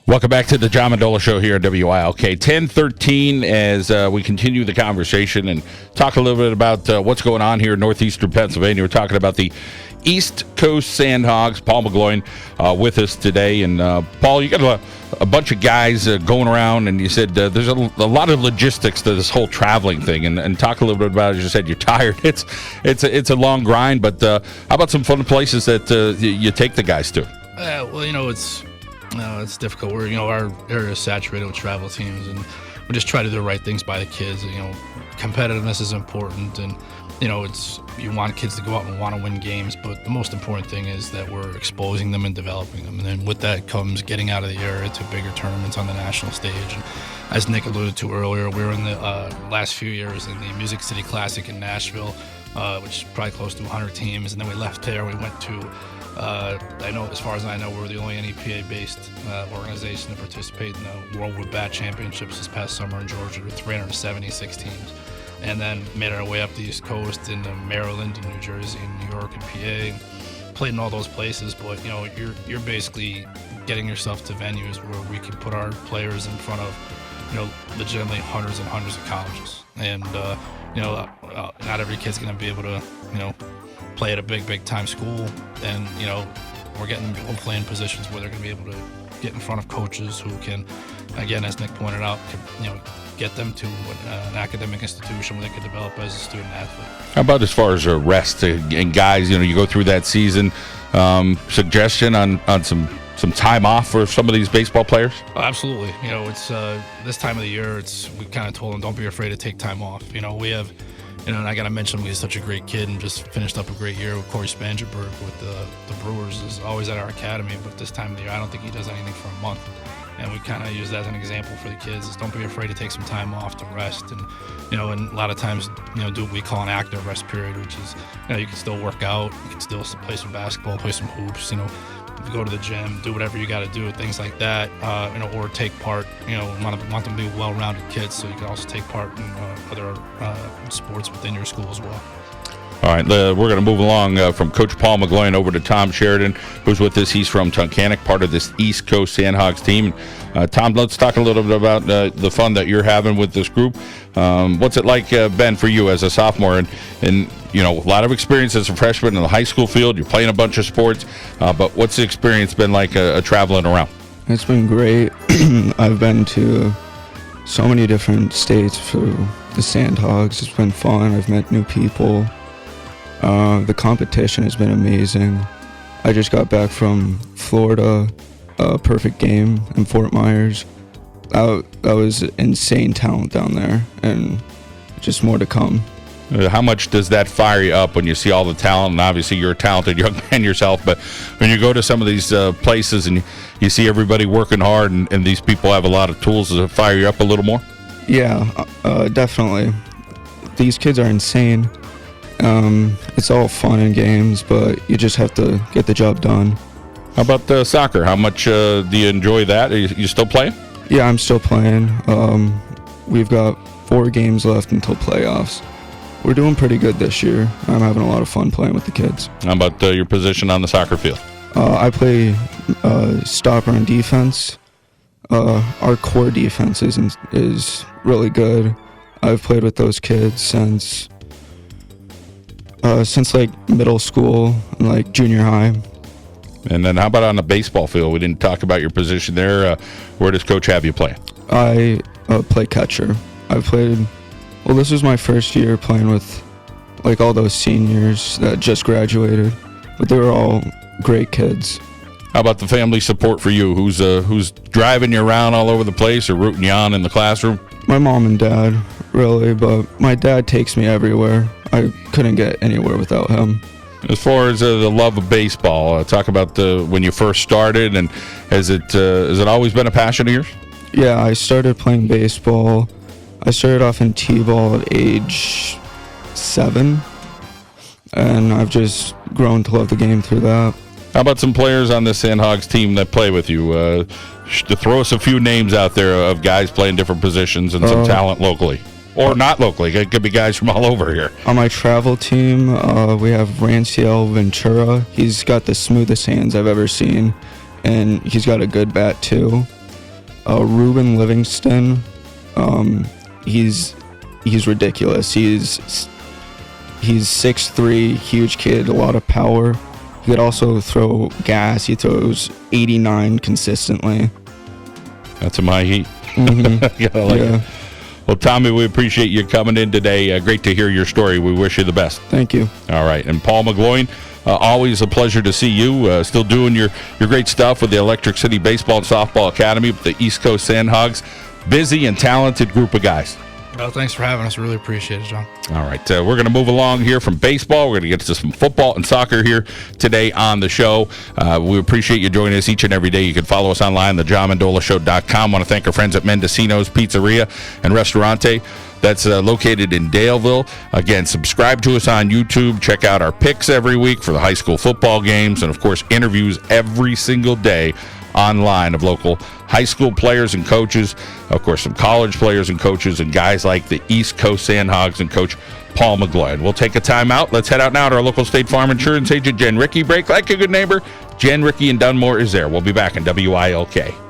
Welcome back to the John Mendola Show here at WILK. 10:13 as we continue the conversation and talk a little bit about what's going on here in northeastern Pennsylvania. We're talking about the East Coast Sandhogs. Paul McGloin with us today. And Paul, you got a bunch of guys going around, and you said there's a lot of logistics to this whole traveling thing. And talk a little bit about it. As you said, you're tired. It's a long grind, but how about some fun places that you take the guys to? It's difficult. Our area is saturated with travel teams, and we just try to do the right things by the kids. Competitiveness is important, and you want kids to go out and want to win games, but the most important thing is that we're exposing them and developing them. And then with that comes getting out of the area to bigger tournaments on the national stage. And as Nick alluded to earlier, we were in the last few years in the Music City Classic in Nashville, which is probably close to 100 teams. And then we left there. We went to as far as I know, we're the only NEPA-based organization to participate in the World Wood Bat Championships this past summer in Georgia with 376 teams. And then made our way up the East Coast into Maryland and New Jersey and New York and PA. Played in all those places, but you're basically getting yourself to venues where we can put our players in front of legitimately hundreds and hundreds of colleges. And not every kid's going to be able to play at a big time school, and we're getting them hopefully in positions where they're going to be able to get in front of coaches who can, again, as Nick pointed out, get them to an academic institution where they can develop as a student athlete. How about as far as rest and guys? You go through that season. Suggestion on some time off for some of these baseball players? Oh, absolutely. It's this time of the year. We kind of told them, don't be afraid to take time off. We have. And I got to mention, he's such a great kid and just finished up a great year with Corey Spangenberg with the Brewers. Is always at our academy, but this time of the year, I don't think he does anything for a month. And we kind of use that as an example for the kids. Is don't be afraid to take some time off to rest. And, and a lot of times, do what we call an active rest period, which is, you can still work out, you can still play some basketball, play some hoops, go to the gym, do whatever you got to do, things like that, or take part. Want them to be well-rounded kids, so you can also take part in other sports within your school as well. All right, we're going to move along from Coach Paul McGloin over to Tom Sheridan, who's with us. He's from Tunkhannock, part of this East Coast Sandhogs team. Tom, let's talk a little bit about the fun that you're having with this group. What's it like, Ben, for you as a sophomore? And a lot of experience as a freshman in the high school field. You're playing a bunch of sports, but what's the experience been like traveling around? It's been great. I've been to so many different states for the Sandhogs. It's been fun. I've met new people. The competition has been amazing. I just got back from Florida, a perfect game in Fort Myers. That was insane talent down there, and just more to come. How much does that fire you up when you see all the talent? And obviously you're a talented young man yourself, but when you go to some of these places and you see everybody working hard and these people have a lot of tools, does it fire you up a little more? Yeah, definitely. These kids are insane. It's all fun and games, but you just have to get the job done. How about soccer? How much do you enjoy that? Are you still playing? Yeah, I'm still playing. We've got 4 games left until playoffs. We're doing pretty good this year. I'm having a lot of fun playing with the kids. How about your position on the soccer field? I play stopper and defense. Our core defense is really good. I've played with those kids since like middle school and like junior high. And then how about on the baseball field? We didn't talk about your position there. Where does Coach have you play? I play catcher. This was my first year playing with like all those seniors that just graduated, but they were all great kids. How about the family support for you? Who's driving you around all over the place or rooting you on in the classroom? My mom and dad, really, but my dad takes me everywhere. I couldn't get anywhere without him. As far as the love of baseball, talk about when you first started, and has it always been a passion of yours? Yeah, I started playing baseball. I started off in T-ball at age 7, and I've just grown to love the game through that. How about some players on the Sandhogs team that play with you? To throw us a few names out there of guys playing different positions and some talent locally. Or not locally. It could be guys from all over here. On my travel team, we have Ranciel Ventura. He's got the smoothest hands I've ever seen, and he's got a good bat too. Ruben Livingston. He's ridiculous. He's 6'3", huge kid, a lot of power. He could also throw gas. He throws 89 consistently. That's a my heat. Mm-hmm. Yeah, I like it. Well, Tommy, we appreciate you coming in today. Great to hear your story. We wish you the best. Thank you. All right. And Paul McGloin, always a pleasure to see you. Still doing your great stuff with the Electric City Baseball and Softball Academy, the East Coast Sandhogs. Busy and talented group of guys. Well, thanks for having us. Really appreciate it, John. All right. We're going to move along here from baseball. We're going to get to some football and soccer here today on the show. We appreciate you joining us each and every day. You can follow us online, thejohnmendolashow.com. Want to thank our friends at Mendocino's Pizzeria and Restaurante. That's located in Daleville. Again, subscribe to us on YouTube. Check out our picks every week for the high school football games. And, of course, interviews every single day online of local high school players and coaches, of course, some college players and coaches, and guys like the East Coast Sandhogs and Coach Paul McGloin. We'll take a timeout. Let's head out now to our local State Farm Insurance agent, Jen Rickey. Break like a good neighbor. Jen Rickey in Dunmore is there. We'll be back in WILK.